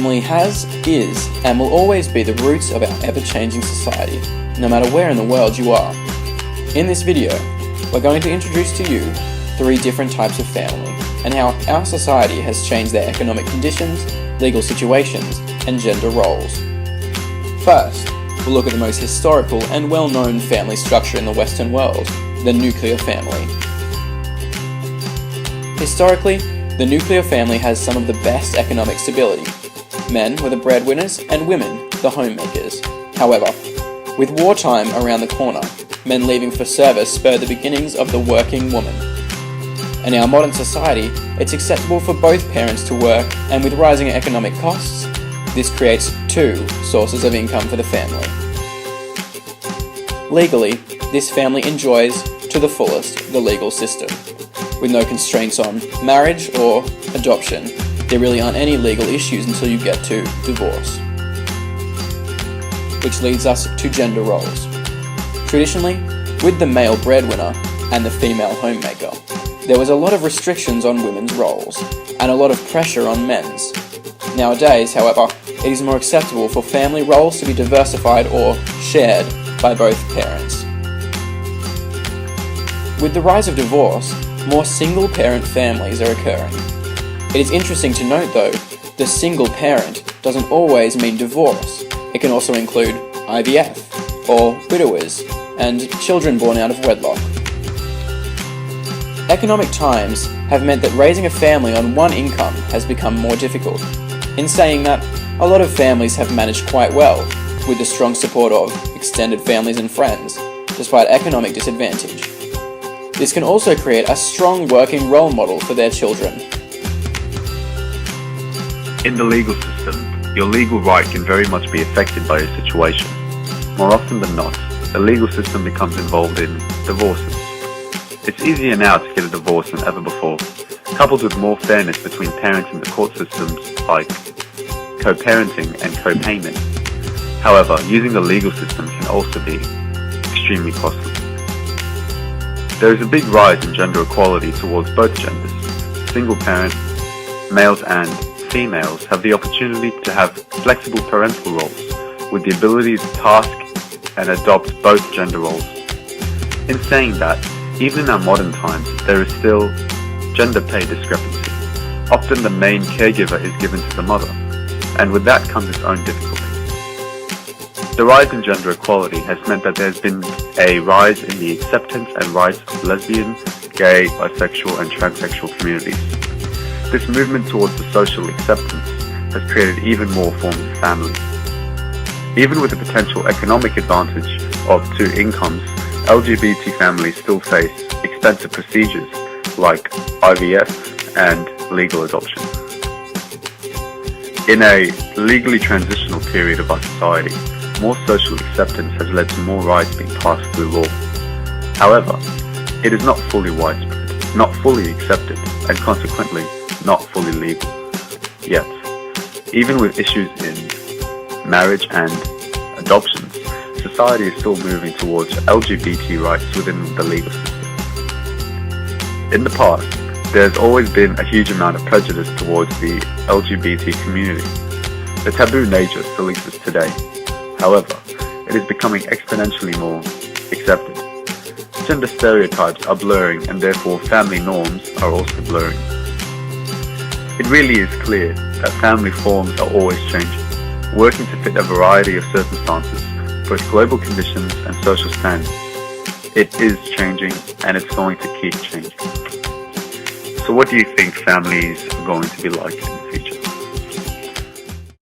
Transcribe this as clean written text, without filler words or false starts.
Family has, is, and will always be the roots of our ever-changing society, no matter where in the world you are. In this video, we're going to introduce to you 3 different types of family, and how our society has changed their economic conditions, legal situations, and gender roles. First, we'll look at the most historical and well-known family structure in the Western world, the nuclear family. Historically, the nuclear family has some of the best economic stability. Men were the breadwinners and women the homemakers. However, with wartime around the corner, men leaving for service spurred the beginnings of the working woman. In our modern society, it's acceptable for both parents to work, and with rising economic costs, this creates 2 sources of income for the family. Legally, this family enjoys to the fullest the legal system. With no constraints on marriage or adoption, there really aren't any legal issues until you get to divorce. Which leads us to gender roles. Traditionally, with the male breadwinner and the female homemaker, there was a lot of restrictions on women's roles, and a lot of pressure on men's. Nowadays, however, it is more acceptable for family roles to be diversified or shared by both parents. With the rise of divorce, more single-parent families are occurring. It is interesting to note, though, the single parent doesn't always mean divorce. It can also include IVF, or widowers, and children born out of wedlock. Economic times have meant that raising a family on one income has become more difficult. In saying that, a lot of families have managed quite well, with the strong support of extended families and friends, despite economic disadvantage. This can also create a strong working role model for their children. In the legal system, your legal right can very much be affected by your situation. More often than not, the legal system becomes involved in divorces. It's easier now to get a divorce than ever before, coupled with more fairness between parents in the court systems like co-parenting and co-payment. However, using the legal system can also be extremely costly. There is a big rise in gender equality towards both genders. Single parent, males and females have the opportunity to have flexible parental roles with the ability to task and adopt both gender roles. In saying that, even in our modern times, there is still gender pay discrepancy. Often the main caregiver is given to the mother, and with that comes its own difficulties. The rise in gender equality has meant that there's been a rise in the acceptance and rights of lesbian, gay, bisexual and transsexual communities. This movement towards the social acceptance has created even more forms of family. Even with the potential economic advantage of 2 incomes, LGBT families still face expensive procedures like IVF and legal adoption. In a legally transitional period of our society, more social acceptance has led to more rights being passed through law. However, it is not fully widespread, not fully accepted, and consequently not fully legal yet. Even with issues in marriage and adoptions, society is still moving towards LGBT rights within the legal system. In the past, there has always been a huge amount of prejudice towards the LGBT community. The taboo nature still exists today. However, it is becoming exponentially more accepted. Gender stereotypes are blurring, and therefore family norms are also blurring. It really is clear that family forms are always changing, working to fit a variety of circumstances, both global conditions and social standards. It is changing, and it's going to keep changing. So what do you think families are going to be like in the future?